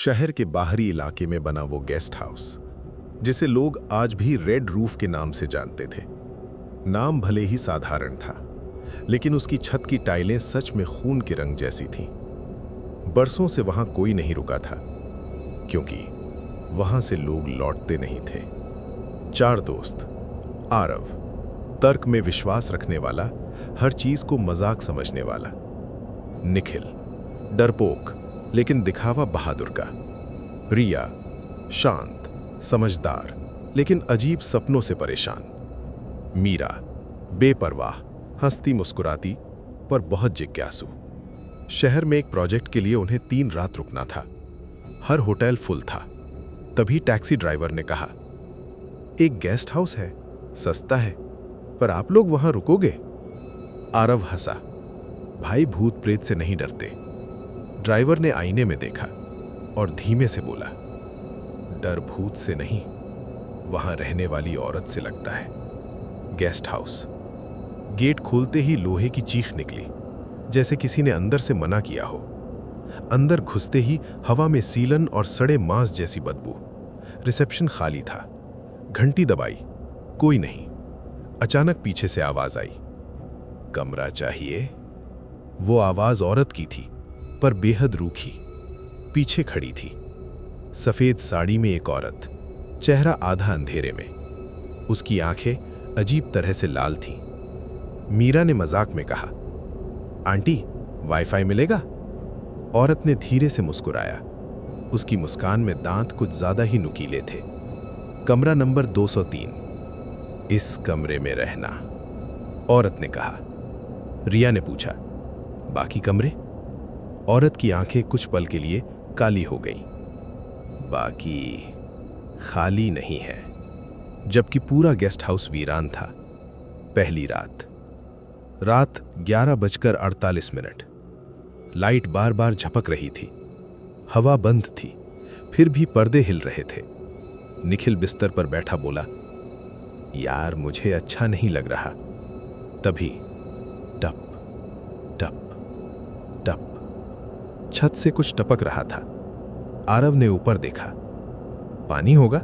शहर के बाहरी इलाके में बना वो गेस्ट हाउस, जिसे लोग आज भी रेड रूफ के नाम से जानते थे। नाम भले ही साधारण था, लेकिन उसकी छत की टाइलें सच में खून के रंग जैसी थीं। बरसों से वहां कोई नहीं रुका था, क्योंकि वहां से लोग लौटते नहीं थे। 4 दोस्त, आरव, तर्क में विश्वास रखने वाला, हर चीज को मजाक समझने वाला, निखिल, डरपोक लेकिन दिखावा बहादुर का, रिया, शांत, समझदार लेकिन अजीब सपनों से परेशान, मीरा, बेपरवाह, हंसती मुस्कुराती पर बहुत जिज्ञासु। शहर में एक प्रोजेक्ट के लिए उन्हें 3 रात रुकना था। हर होटल फुल था। तभी टैक्सी ड्राइवर ने कहा, एक गेस्ट हाउस है, सस्ता है, पर आप लोग वहां रुकोगे? आरव हंसा, भाई भूत प्रेत से नहीं डरते। ड्राइवर ने आईने में देखा और धीमे से बोला, डर भूत से नहीं, वहां रहने वाली औरत से लगता है। Guest house. गेट खोलते ही लोहे की चीख निकली, जैसे किसी ने अंदर से मना किया हो। अंदर घुसते ही हवा में सीलन और सड़े मांस जैसी बदबू। रिसेप्शन खाली था। घंटी दबाई, कोई नहीं। अचानक पीछे से आवाज आई, कमरा चाहिए? वो आवाज औरत की थी, पर बेहद रूखी। पीछे खड़ी थी सफेद साड़ी में एक औरत, चेहरा आधा अंधेरे में। उसकी आंखें अजीब तरह से लाल थीं। मीरा ने मजाक में कहा, आंटी, वाईफाई मिलेगा? औरत ने धीरे से मुस्कुराया। उसकी मुस्कान में दांत कुछ ज्यादा ही नुकीले थे। कमरा नंबर 203, इस कमरे में रहना, औरत ने कहा। रिया ने पूछा, बाकी कमरे? औरत की आंखें कुछ पल के लिए काली हो गईं। बाकी खाली नहीं है, जबकि पूरा गेस्ट हाउस वीरान था। पहली रात 11:48। लाइट बार बार झपक रही थी। हवा बंद थी, फिर भी पर्दे हिल रहे थे। निखिल बिस्तर पर बैठा बोला, यार मुझे अच्छा नहीं लग रहा। तभी टप टप टप छत से कुछ टपक रहा था। आरव ने ऊपर देखा। पानी होगा,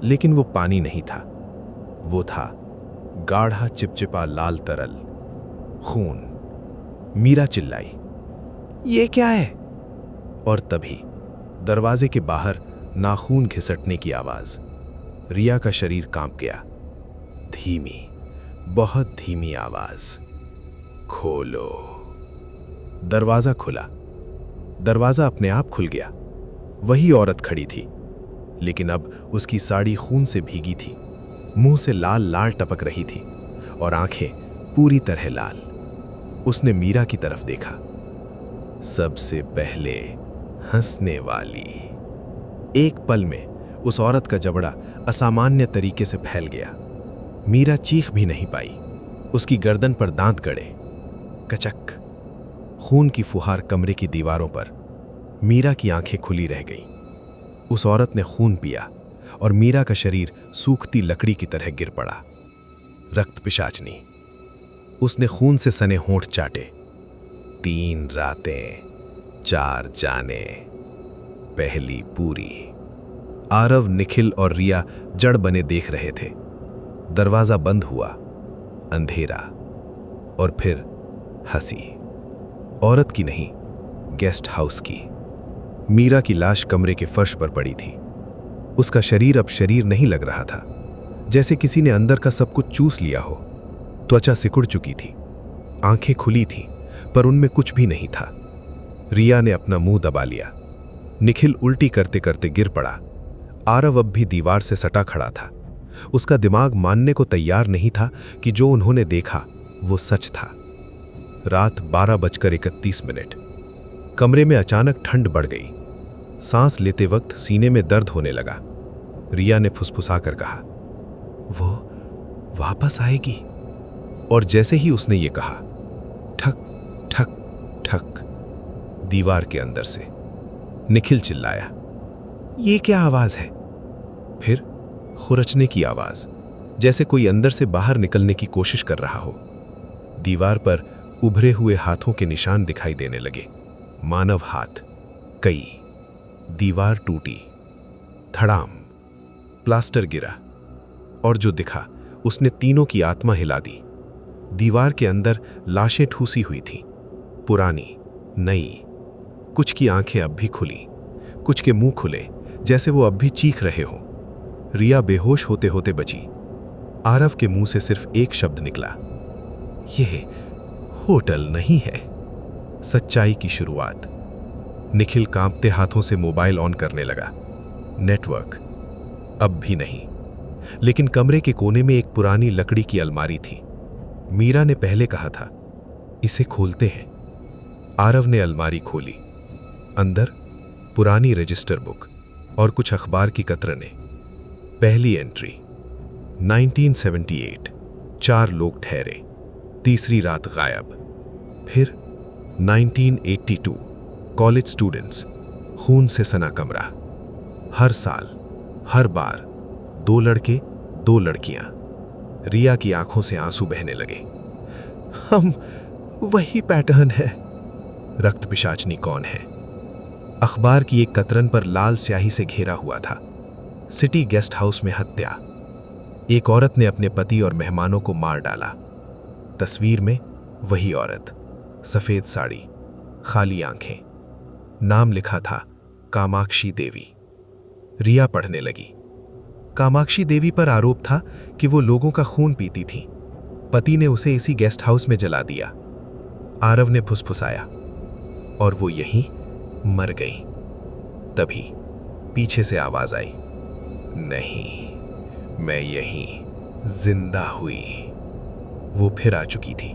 लेकिन वो पानी नहीं था। वो था गाढ़ा चिपचिपा लाल तरल, खून। मीरा चिल्लाई, ये क्या है? और तभी दरवाजे के बाहर नाखून घिसटने की आवाज। रिया का शरीर कांप गया। धीमी, बहुत धीमी आवाज, खोलो। दरवाजा खुला। दरवाजा अपने आप खुल गया। वही औरत खड़ी थी, लेकिन अब उसकी साड़ी खून से भीगी थी। मुंह से लाल लाल टपक रही थी और आंखें पूरी तरह लाल। उसने मीरा की तरफ देखा। सबसे पहले हंसने वाली। एक पल में उस औरत का जबड़ा असामान्य तरीके से फैल गया। मीरा चीख भी नहीं पाई। उसकी गर्दन पर दांत गड़े। कचक। खून की फुहार कमरे की दीवारों पर। मीरा की आंखें खुली रह गईं। उस औरत ने खून पिया और मीरा का शरीर सूखती लकड़ी की तरह गिर पड़ा। रक्त पिशाचनी। उसने खून से सने होंठ चाटे। 3 रातें, 4 जाने, पहली पूरी। आरव, निखिल और रिया जड़ बने देख रहे थे। दरवाजा बंद हुआ। अंधेरा और फिर हंसी। औरत की नहीं, गेस्ट हाउस की। मीरा की लाश कमरे के फर्श पर पड़ी थी। उसका शरीर अब शरीर नहीं लग रहा था, जैसे किसी ने अंदर का सब कुछ चूस लिया हो। त्वचा सिकुड़ चुकी थी। आंखें खुली थीं, पर उनमें कुछ भी नहीं था। रिया ने अपना मुंह दबा लिया। निखिल उल्टी करते करते गिर पड़ा। आरव अब भी दीवार से सटा खड़ा था। उसका दिमाग मानने को तैयार नहीं था कि जो उन्होंने देखा वो सच था। रात 12:31। कमरे में अचानक ठंड बढ़ गई। सांस लेते वक्त सीने में दर्द होने लगा। रिया ने फुसफुसाकर कहा, वो वापस आएगी। और जैसे ही उसने ये कहा, ठक ठक ठक, दीवार के अंदर से निखिल चिल्लाया, ये क्या आवाज है? फिर खुरचने की आवाज, जैसे कोई अंदर से बाहर निकलने की कोशिश कर रहा हो। दीवार पर उभरे हुए हाथों के निशान दिखाई देने लगे। मानव हाथ, कई, दीवार टूटी, धड़ाम, प्लास्टर गिरा, और जो दिखा उसने तीनों की आत्मा हिला दी। दीवार के अंदर लाशें ठूसी हुई थीं, पुरानी, नई। कुछ की आंखें अब भी खुली, कुछ के मुंह खुले जैसे वो अब भी चीख रहे हो। रिया बेहोश होते होते बची। आरव के मुंह से सिर्फ एक शब्द निकला, यह होटल नहीं है। सच्चाई की शुरुआत। निखिल कांपते हाथों से मोबाइल ऑन करने लगा। नेटवर्क अब भी नहीं, लेकिन कमरे के कोने में एक पुरानी लकड़ी की अलमारी थी। मीरा ने पहले कहा था, इसे खोलते हैं। आरव ने अलमारी खोली। अंदर पुरानी रजिस्टर बुक और कुछ अखबार की कतरनें। पहली एंट्री 1978, 4 लोग ठहरे, तीसरी रात गायब। फिर 1982, कॉलेज स्टूडेंट्स, खून से सना कमरा। हर साल, हर बार 2 लड़के, 2 लड़कियां। रिया की आंखों से आंसू बहने लगे। हम वही पैटर्न है। रक्त पिशाचनी कौन है? अखबार की एक कतरन पर लाल स्याही से घेरा हुआ था, सिटी गेस्ट हाउस में हत्या। एक औरत ने अपने पति और मेहमानों को मार डाला। तस्वीर में वही औरत, सफेद साड़ी, खाली आंखें। नाम लिखा था कामाक्षी देवी। रिया पढ़ने लगी। कामाक्षी देवी पर आरोप था कि वो लोगों का खून पीती थी। पति ने उसे इसी गेस्ट हाउस में जला दिया। आरव ने फुसफुसाया, और वो यहीं मर गई। तभी पीछे से आवाज आई, नहीं, मैं यहीं जिंदा हुई। वो फिर आ चुकी थी।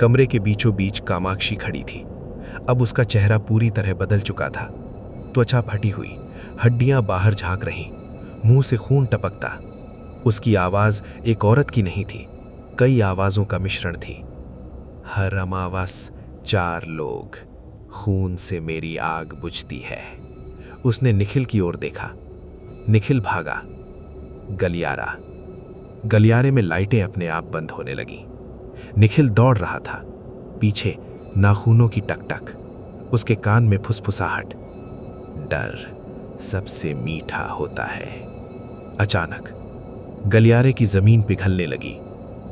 कमरे के बीचों बीच कामाक्षी खड़ी थी। अब उसका चेहरा पूरी तरह बदल चुका था। त्वचा फटी हुई, हड्डियां बाहर झांक रहीं, मुंह से खून टपकता। उसकी आवाज एक औरत की नहीं थी, कई आवाजों का मिश्रण थी। हर अमावस 4 लोग, खून से मेरी आग बुझती है। उसने निखिल की ओर देखा। निखिल भागा। गलियारे में लाइटें अपने आप बंद होने लगीं। निखिल दौड़ रहा था। पीछे नाखूनों की टकटक, उसके कान में फुसफुसाहट। डर सबसे मीठा होता है। अचानक गलियारे की जमीन पिघलने लगी।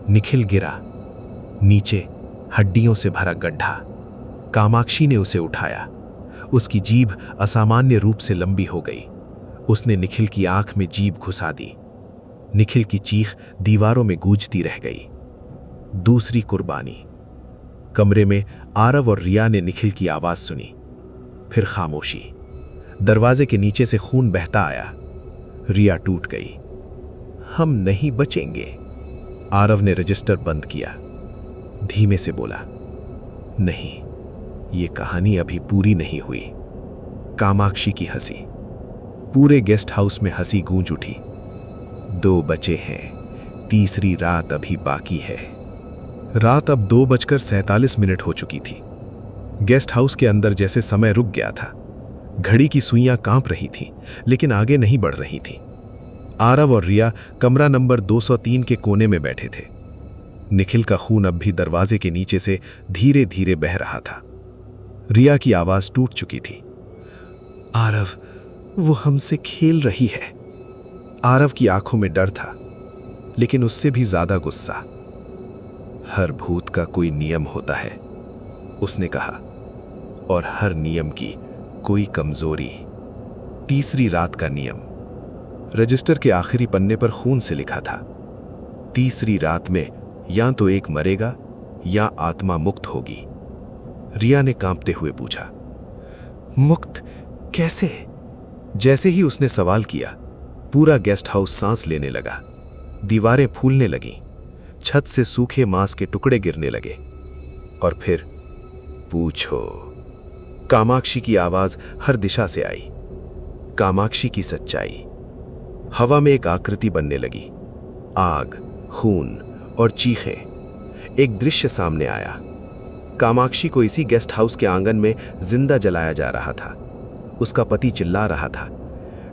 निखिल गिरा। नीचे हड्डियों से भरा गड्ढा। कामाक्षी ने उसे उठाया। उसकी जीभ असामान्य रूप से लंबी हो गई। उसने निखिल की आंख में जीभ घुसा दी। निखिल की चीख दीवारों में गूंजती रह गई। दूसरी कुर्बानी। कमरे में आरव और रिया ने निखिल की आवाज सुनी। फिर खामोशी। दरवाजे के नीचे से खून बहता आया। रिया टूट गई। हम नहीं बचेंगे। आरव ने रजिस्टर बंद किया। धीमे से बोला, नहीं, ये कहानी अभी पूरी नहीं हुई। कामाक्षी की हंसी। पूरे गेस्ट हाउस में हंसी गूंज उठी। 2 बचे हैं, तीसरी रात अभी बाकी है। रात अब 2:47 हो चुकी थी। गेस्ट हाउस के अंदर जैसे समय रुक गया था। घड़ी की सुइयां कांप रही थीं, लेकिन आगे नहीं बढ़ रही थीं। आरव और रिया कमरा नंबर 203 के कोने में बैठे थे। निखिल का खून अब भी दरवाजे के नीचे से धीरे धीरे बह रहा था। रिया की आवाज टूट चुकी थी, आरव, वो हमसे खेल रही है। आरव की आंखों में डर था, लेकिन उससे भी ज्यादा गुस्सा। हर भूत का कोई नियम होता है, उसने कहा, और हर नियम की कोई कमजोरी। तीसरी रात का नियम। रजिस्टर के आखिरी पन्ने पर खून से लिखा था, तीसरी रात में या तो एक मरेगा या आत्मा मुक्त होगी। रिया ने कांपते हुए पूछा, मुक्त कैसे? जैसे ही उसने सवाल किया, पूरा गेस्ट हाउस सांस लेने लगा। दीवारें फूलने लगीं, छत से सूखे मांस के टुकड़े गिरने लगे। और फिर पूछो। कामाक्षी की आवाज हर दिशा से आई। कामाक्षी की सच्चाई। हवा में एक आकृति बनने लगी, आग, खून और चीखें। एक दृश्य सामने आया। कामाक्षी को इसी गेस्ट हाउस के आंगन में जिंदा जलाया जा रहा था। उसका पति चिल्ला रहा था,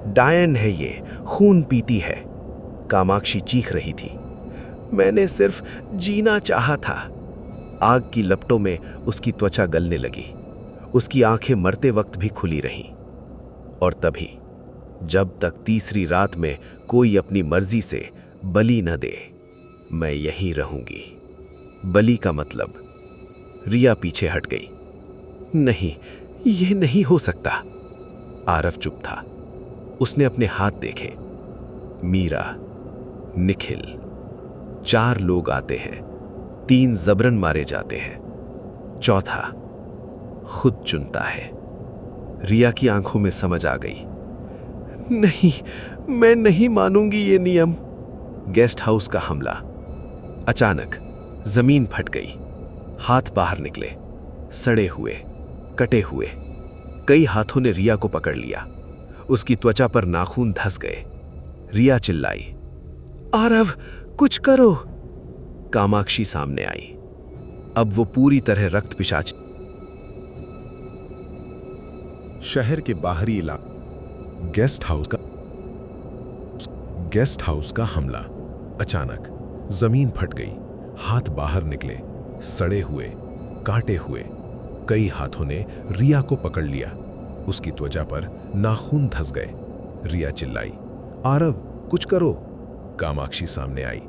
डायन है ये, खून पीती है। कामाक्षी चीख रही थी, मैंने सिर्फ जीना चाहा था। आग की लपटों में उसकी त्वचा गलने लगी। उसकी आंखें मरते वक्त भी खुली रहीं। और तभी, जब तक तीसरी रात में कोई अपनी मर्जी से बलि न दे, मैं यहीं रहूंगी। बलि का मतलब। रिया पीछे हट गई। नहीं, यह नहीं हो सकता। आरव चुप था। उसने अपने हाथ देखे। मीरा, निखिल, 4 लोग आते हैं, 3 जबरन मारे जाते हैं, चौथा खुद चुनता है। रिया की आंखों में समझ आ गई। नहीं, मैं नहीं मानूंगी ये नियम। गेस्ट हाउस का हमला। अचानक जमीन फट गई। हाथ बाहर निकले, सड़े हुए, कटे हुए। कई हाथों ने रिया को पकड़ लिया। उसकी त्वचा पर नाखून धंस गए। रिया चिल्लाई, आरव, कुछ करो। कामाक्षी सामने आई। अब वो पूरी तरह रक्त पिशाच। शहर के बाहरी इलाके गेस्ट हाउस का हमला। अचानक जमीन फट गई। हाथ बाहर निकले, सड़े हुए, काटे हुए। कई हाथों ने रिया को पकड़ लिया। उसकी त्वचा पर नाखून धंस गए। रिया चिल्लाई, आरव, कुछ करो। कामाक्षी सामने आई।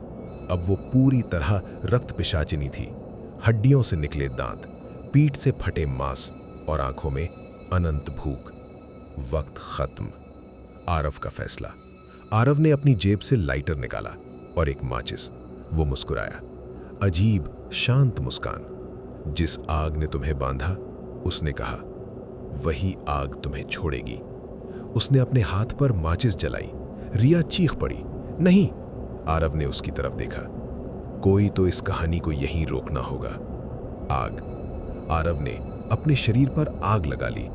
अब वो पूरी तरह रक्त पिशाचिनी थी। हड्डियों से निकले दांत, पीठ से फटे मांस और आंखों में अनंत भूख। वक्त खत्म। आरव का फैसला। आरव ने अपनी जेब से लाइटर निकाला और एक माचिस। वो मुस्कुराया, अजीब शांत मुस्कान। जिस आग ने तुम्हें बांधा, उसने कहा, वही आग तुम्हें छोड़ेगी। उसने अपने हाथ पर माचिस जलाई। रिया चीख पड़ी, नहीं। आरव ने उसकी तरफ देखा। कोई तो इस कहानी को यहीं रोकना होगा। आग। आरव ने अपने शरीर पर आग लगा ली।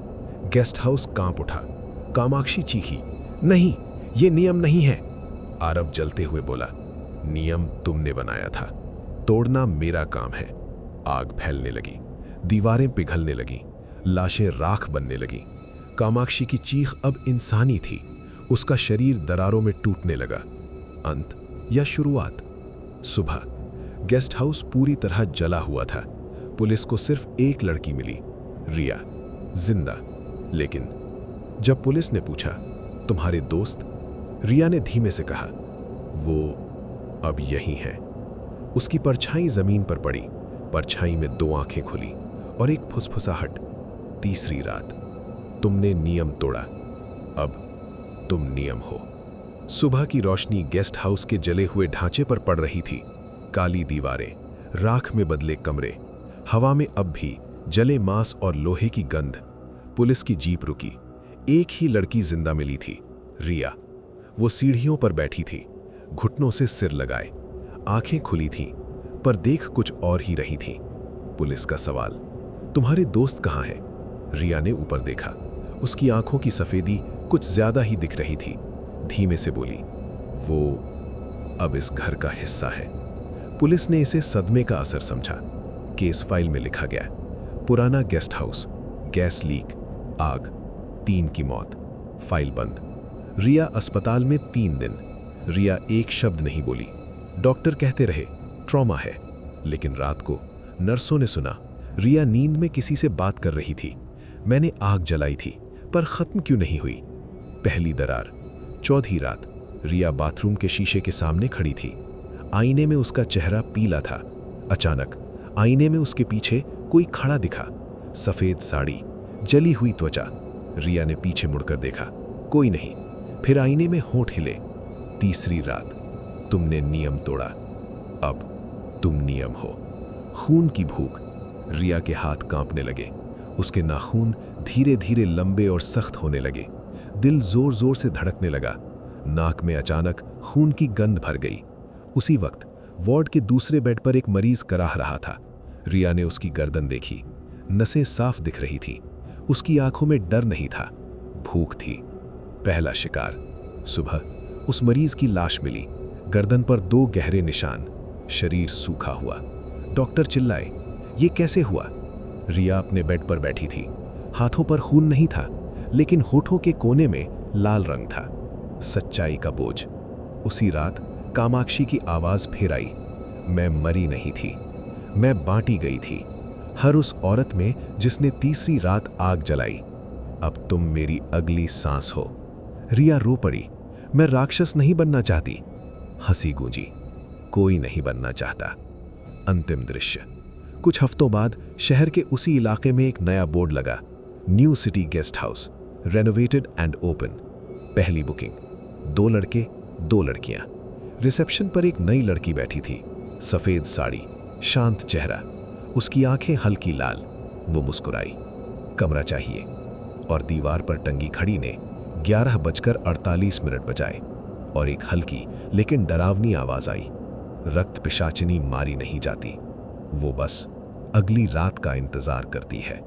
गेस्ट हाउस कांप उठा। कामाक्षी चीखी, नहीं, ये नियम नहीं है। आरव जलते हुए बोला, नियम तुमने बनाया था, तोड़ना मेरा काम है। आग फैलने लगी, दीवारें पिघलने लगीं, लाशें राख बनने लगीं। कामाक्षी की चीख अब इंसानी थी। उसका शरीर दरारों में टूटने लगा। अंत या शुरुआत? सुबह। गेस्ट हाउस पूरी तरह जला हुआ था। पुलिस को सिर्फ एक लड़की मिली, रिया, जिंदा। लेकिन जब पुलिस ने पूछा, तुम्हारे दोस्त? रिया ने धीमे से कहा, वो अब यहीं है। उसकी परछाई जमीन पर पड़ी। परछाई में 2 आंखें खुली और एक फुसफुसाहट। तीसरी रात। तुमने नियम तोड़ा, अब तुम नियम हो। सुबह की रोशनी गेस्ट हाउस के जले हुए ढांचे पर पड़ रही थी। काली दीवारें, राख में बदले कमरे, हवा में अब भी जले मांस और लोहे की गंध। पुलिस की जीप रुकी। एक ही लड़की जिंदा मिली थी, रिया। वो सीढ़ियों पर बैठी थी, घुटनों से सिर लगाए, आंखें खुली थीं, पर देख कुछ और ही रही थी। पुलिस का सवाल, तुम्हारे दोस्त कहाँ हैं? रिया ने ऊपर देखा। उसकी आंखों की सफेदी कुछ ज्यादा ही दिख रही थी। धीमे से बोली, वो अब इस घर का हिस्सा है। पुलिस ने इसे सदमे का असर समझा। केस फाइल में लिखा गया, पुराना गेस्ट हाउस, गैस लीक, आग, 3 की मौत। फाइल बंद। रिया अस्पताल में 3 दिन। रिया एक शब्द नहीं बोली। डॉक्टर कहते रहे ट्रॉमा है, लेकिन रात को नर्सों ने सुना रिया नींद में किसी से बात कर रही थी। मैंने आग जलाई थी, पर खत्म क्यों नहीं हुई? पहली दरार। चौथी रात। रिया बाथरूम के शीशे के सामने खड़ी थी। आईने में उसका चेहरा पीला था। अचानक आईने में उसके पीछे कोई खड़ा दिखा। सफेद साड़ी, जली हुई त्वचा। रिया ने पीछे मुड़कर देखा, कोई नहीं। फिर आईने में होंठ हिले। तीसरी रात। तुमने नियम तोड़ा, अब तुम नियम हो। खून की भूख। रिया के हाथ कांपने लगे। उसके नाखून धीरे धीरे लंबे और सख्त होने लगे। दिल जोर जोर से धड़कने लगा। नाक में अचानक खून की गंध भर गई। उसी वक्त वार्ड के दूसरे बेड पर एक मरीज कराह रहा था। रिया ने उसकी गर्दन देखी। नसें साफ दिख रही थी। उसकी आंखों में डर नहीं था, भूख थी। पहला शिकार। सुबह उस मरीज की लाश मिली। गर्दन पर 2 गहरे निशान, शरीर सूखा हुआ। डॉक्टर चिल्लाए, ये कैसे हुआ? रिया अपने बेड पर बैठी थी। हाथों पर खून नहीं था, लेकिन होठों के कोने में लाल रंग था। सच्चाई का बोझ। उसी रात कामाक्षी की आवाज फिर आई, मैं मरी नहीं थी, मैं बांटी गई थी। हर उस औरत में जिसने तीसरी रात आग जलाई। अब तुम मेरी अगली सांस हो। रिया रो पड़ी। मैं राक्षस नहीं बनना चाहती। हंसी गूंजी। कोई नहीं बनना चाहता। अंतिम दृश्य। कुछ हफ्तों बाद शहर के उसी इलाके में एक नया बोर्ड लगा, new city guest house, renovated and open. पहली बुकिंग, 2 लड़के 2 लड़कियां। रिसेप्शन पर एक नई लड़की बैठी थी, सफेद साड़ी, शांत चेहरा, उसकी आंखें हल्की लाल। वो मुस्कुराई। कमरा चाहिए। और दीवार पर टंगी घड़ी ने 11:48 बजाए और एक हल्की लेकिन डरावनी आवाज आई। रक्त पिशाचिनी मारी नहीं जाती, वो बस अगली रात का इंतजार करती है।